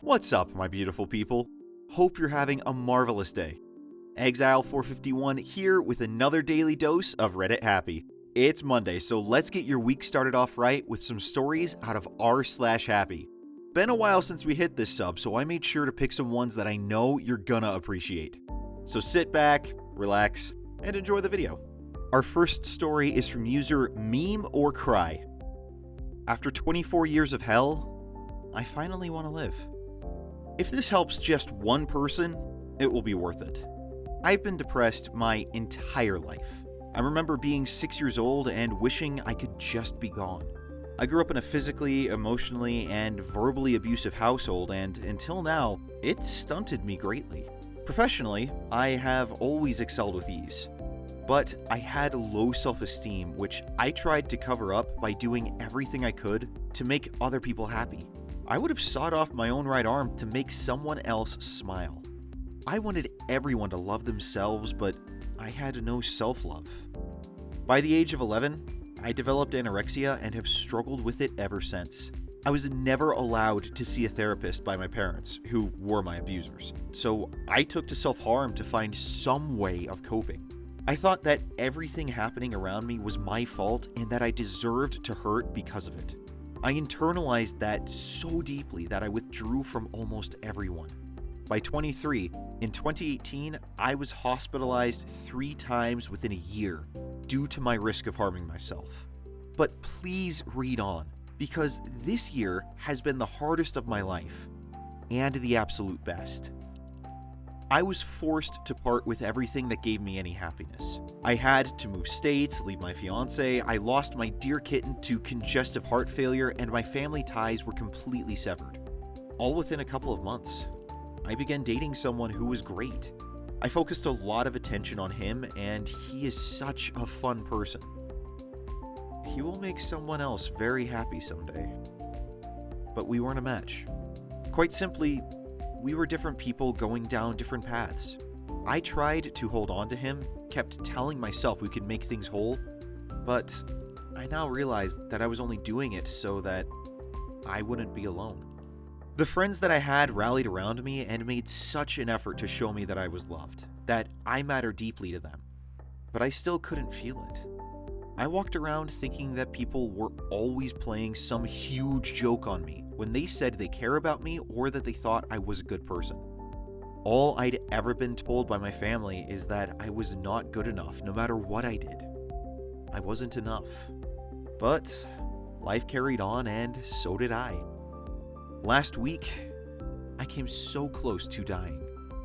What's up, my beautiful people? Hope you're having a marvelous day. Exile451 here with another daily dose of Reddit Happy. It's Monday, so let's get your week started off right with some stories out of r/happy. Been a while since we hit this sub, so I made sure to pick some ones that I know you're gonna appreciate. So sit back, relax, and enjoy the video. Our first story is from user Meme or Cry. After 24 years of hell, I finally want to live. If this helps just one person, it will be worth it. I've been depressed my entire life. I remember being 6 years old and wishing I could just be gone. I grew up in a physically, emotionally, and verbally abusive household, and until now, it stunted me greatly. Professionally, I have always excelled with ease. But I had low self-esteem, which I tried to cover up by doing everything I could to make other people happy. I would have sawed off my own right arm to make someone else smile. I wanted everyone to love themselves, but I had no self-love. By the age of 11, I developed anorexia and have struggled with it ever since. I was never allowed to see a therapist by my parents, who were my abusers, so I took to self-harm to find some way of coping. I thought that everything happening around me was my fault and that I deserved to hurt because of it. I internalized that so deeply that I withdrew from almost everyone. By 23, in 2018, I was hospitalized 3 times within a year due to my risk of harming myself. But please read on, because this year has been the hardest of my life, and the absolute best. I was forced to part with everything that gave me any happiness. I had to move states, leave my fiance, I lost my dear kitten to congestive heart failure, and my family ties were completely severed. All within a couple of months. I began dating someone who was great. I focused a lot of attention on him, and he is such a fun person. He will make someone else very happy someday. But we weren't a match. Quite simply, we were different people going down different paths. I tried to hold on to him, kept telling myself we could make things whole, but I now realize that I was only doing it so that I wouldn't be alone. The friends that I had rallied around me and made such an effort to show me that I was loved, that I matter deeply to them, but I still couldn't feel it. I walked around thinking that people were always playing some huge joke on me when they said they care about me or that they thought I was a good person. All I'd ever been told by my family is that I was not good enough no matter what I did. I wasn't enough. But life carried on, and so did I. Last week, I came so close to dying.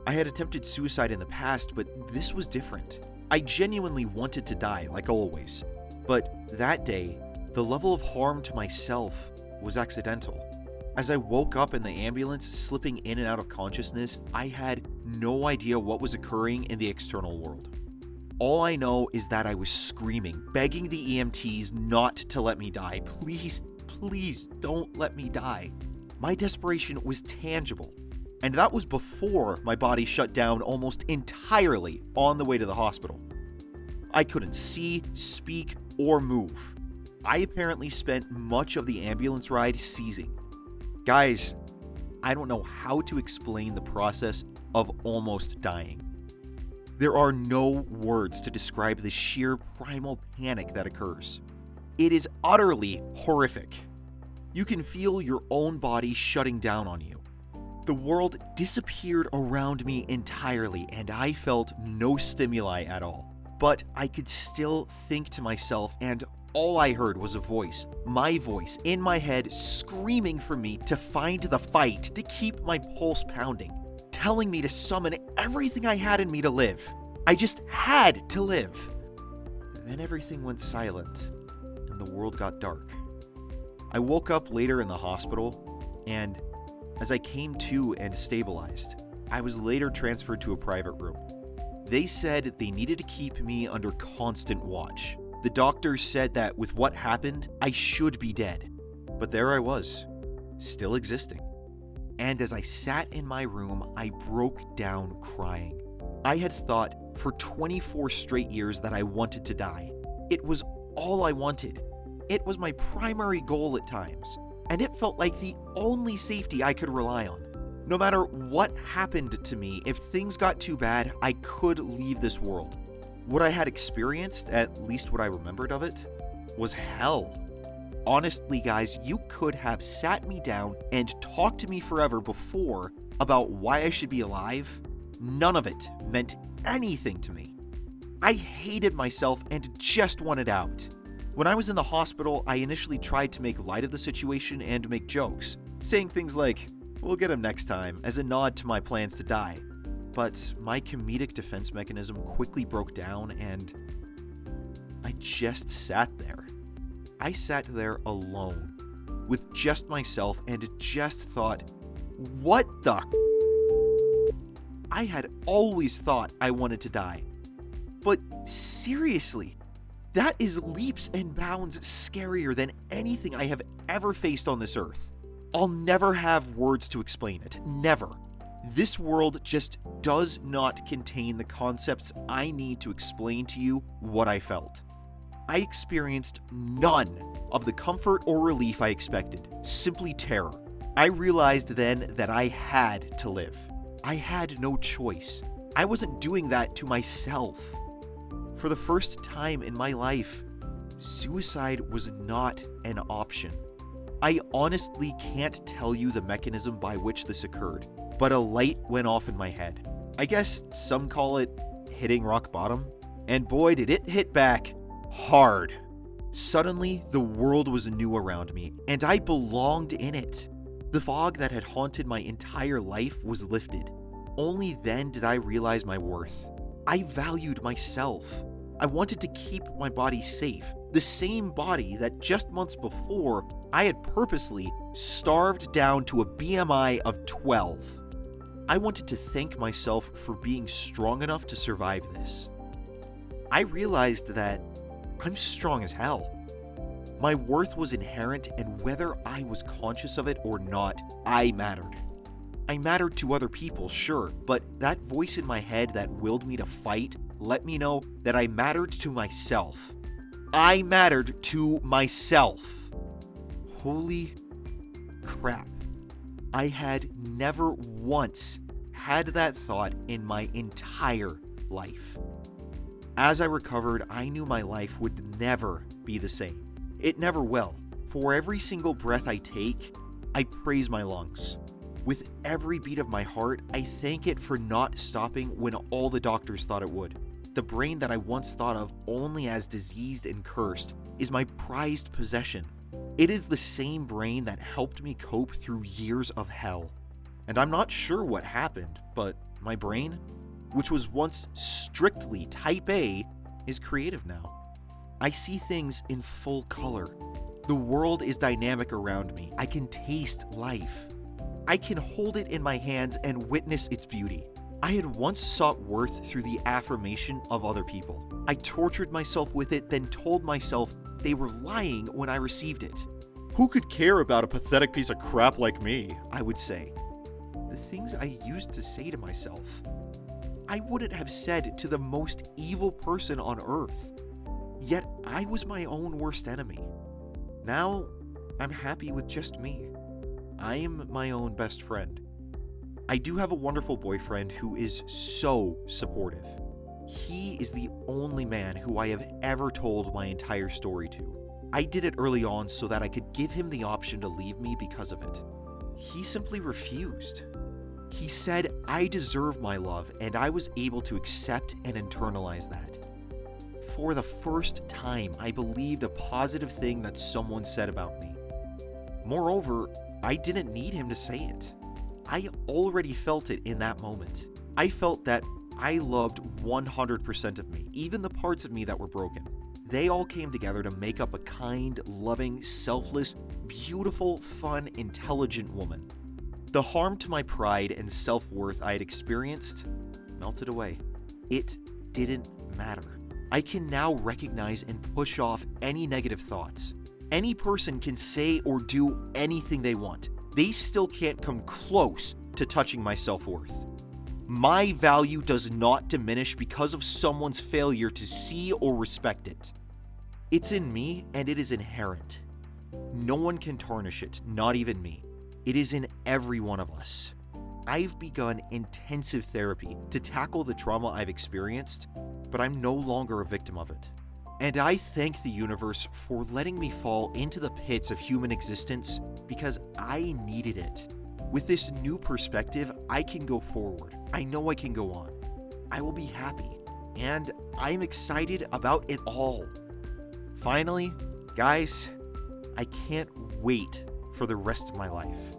I had attempted suicide in the past, but this was different. I genuinely wanted to die, like always. But that day, the level of harm to myself was accidental. As I woke up in the ambulance, slipping in and out of consciousness, I had no idea what was occurring in the external world. All I know is that I was screaming, begging the EMTs not to let me die. Please, please don't let me die. My desperation was tangible, and that was before my body shut down almost entirely on the way to the hospital. I couldn't see, speak, or move. I apparently spent much of the ambulance ride seizing. Guys, I don't know how to explain the process of almost dying. There are no words to describe the sheer primal panic that occurs. It is utterly horrific. You can feel your own body shutting down on you. The world disappeared around me entirely, and I felt no stimuli at all. But I could still think to myself, and all I heard was a voice, my voice, in my head, screaming for me to find the fight, to keep my pulse pounding, telling me to summon everything I had in me to live. I just had to live. Then everything went silent, and the world got dark. I woke up later in the hospital, and as I came to and stabilized, I was later transferred to a private room. They said they needed to keep me under constant watch. The doctors said that with what happened, I should be dead. But there I was, still existing. And as I sat in my room, I broke down crying. I had thought for 24 straight years that I wanted to die. It was all I wanted. It was my primary goal at times, and it felt like the only safety I could rely on. No matter what happened to me, if things got too bad, I could leave this world. What I had experienced, at least what I remembered of it, was hell. Honestly, guys, you could have sat me down and talked to me forever before about why I should be alive. None of it meant anything to me. I hated myself and just wanted out. When I was in the hospital, I initially tried to make light of the situation and make jokes, saying things like, "We'll get him next time," as a nod to my plans to die. But my comedic defense mechanism quickly broke down and I just sat there. I sat there alone, with just myself, and just thought, what the I had always thought I wanted to die. But seriously, that is leaps and bounds scarier than anything I have ever faced on this earth. I'll never have words to explain it. Never. This world just does not contain the concepts I need to explain to you what I felt. I experienced none of the comfort or relief I expected, simply terror. I realized then that I had to live. I had no choice. I wasn't doing that to myself. For the first time in my life, suicide was not an option. I honestly can't tell you the mechanism by which this occurred, but a light went off in my head. I guess some call it hitting rock bottom, and boy did it hit back hard. Suddenly, the world was new around me, and I belonged in it. The fog that had haunted my entire life was lifted. Only then did I realize my worth. I valued myself. I wanted to keep my body safe, the same body that just months before I had purposely starved down to a BMI of 12. I wanted to thank myself for being strong enough to survive this. I realized that I'm strong as hell. My worth was inherent, and whether I was conscious of it or not, I mattered. I mattered to other people, sure, but that voice in my head that willed me to fight let me know that I mattered to myself. I mattered to myself. Holy crap. I had never once had that thought in my entire life. As I recovered, I knew my life would never be the same. It never will. For every single breath I take, I praise my lungs. With every beat of my heart, I thank it for not stopping when all the doctors thought it would. The brain that I once thought of only as diseased and cursed is my prized possession. It is the same brain that helped me cope through years of hell. And I'm not sure what happened, but my brain, which was once strictly type A, is creative now. I see things in full color. The world is dynamic around me. I can taste life. I can hold it in my hands and witness its beauty. I had once sought worth through the affirmation of other people. I tortured myself with it, then told myself they were lying when I received it. Who could care about a pathetic piece of crap like me? I would say. The things I used to say to myself, I wouldn't have said to the most evil person on earth. Yet I was my own worst enemy. Now, I'm happy with just me. I am my own best friend. I do have a wonderful boyfriend who is so supportive. He is the only man who I have ever told my entire story to. I did it early on so that I could give him the option to leave me because of it. He simply refused. He said I deserve my love, and I was able to accept and internalize that. For the first time, I believed a positive thing that someone said about me. Moreover, I didn't need him to say it. I already felt it in that moment. I felt that I loved 100% of me, even the parts of me that were broken. They all came together to make up a kind, loving, selfless, beautiful, fun, intelligent woman. The harm to my pride and self-worth I had experienced melted away. It didn't matter. I can now recognize and push off any negative thoughts. Any person can say or do anything they want. They still can't come close to touching my self-worth. My value does not diminish because of someone's failure to see or respect it. It's in me, and it is inherent. No one can tarnish it, not even me. It is in every one of us. I've begun intensive therapy to tackle the trauma I've experienced, but I'm no longer a victim of it. And I thank the universe for letting me fall into the pits of human existence because I needed it. With this new perspective, I can go forward. I know I can go on. I will be happy. And I'm excited about it all. Finally, guys, I can't wait for the rest of my life.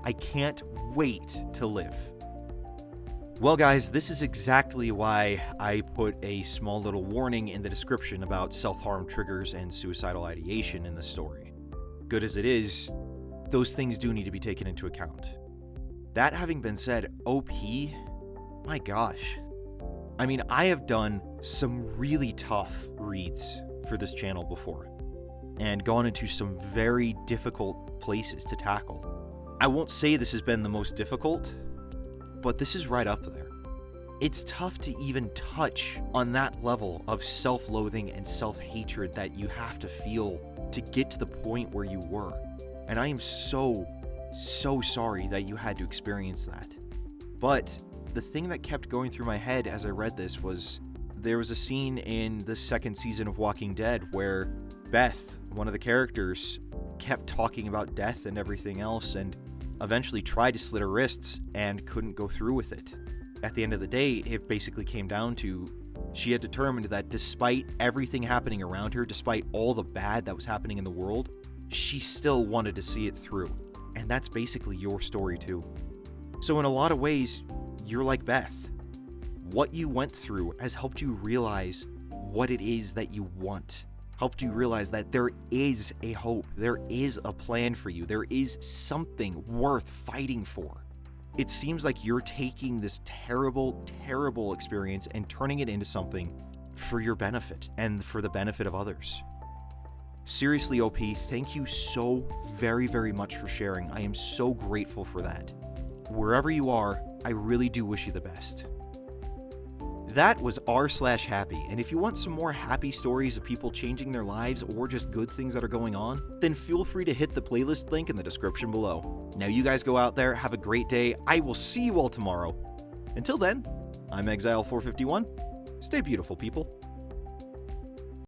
I can't wait to live. Well, guys, this is exactly why I put a small little warning in the description about self-harm triggers and suicidal ideation in this story. Good as it is, those things do need to be taken into account. That having been said, OP, my gosh. I mean, I have done some really tough reads for this channel before, and gone into some very difficult places to tackle. I won't say this has been the most difficult, but this is right up there. It's tough to even touch on that level of self-loathing and self-hatred that you have to feel to get to the point where you were. And I am so sorry that you had to experience that. But the thing that kept going through my head as I read this was there was a scene in the second season of Walking Dead where Beth, one of the characters, kept talking about death and everything else and eventually tried to slit her wrists and couldn't go through with it. At the end of the day, it basically came down to she had determined that despite everything happening around her, despite all the bad that was happening in the world, she still wanted to see it through. And that's basically your story too. So in a lot of ways, you're like Beth. What you went through has helped you realize what it is that you want. Helped you realize that there is a hope, there is a plan for you, there is something worth fighting for. It seems like you're taking this terrible experience and turning it into something for your benefit and for the benefit of others. Seriously, OP, thank you so very much for sharing. I am so grateful for that. Wherever you are, I really do wish you the best. That was r/happy, and if you want some more happy stories of people changing their lives or just good things that are going on, then feel free to hit the playlist link in the description below. Now you guys go out there, have a great day. I will see you all tomorrow. Until then, I'm Exile451. Stay beautiful, people.